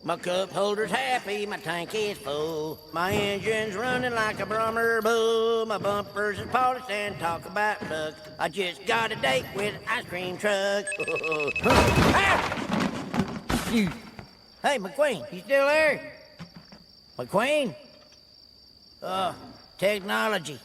My cup holder's happy, my tank is full. My engine's running like a Brummer bull. My bumpers is polished and talk about luck. I just got a date with an ice cream truck. Hey, McQueen, you still there? McQueen? Technology.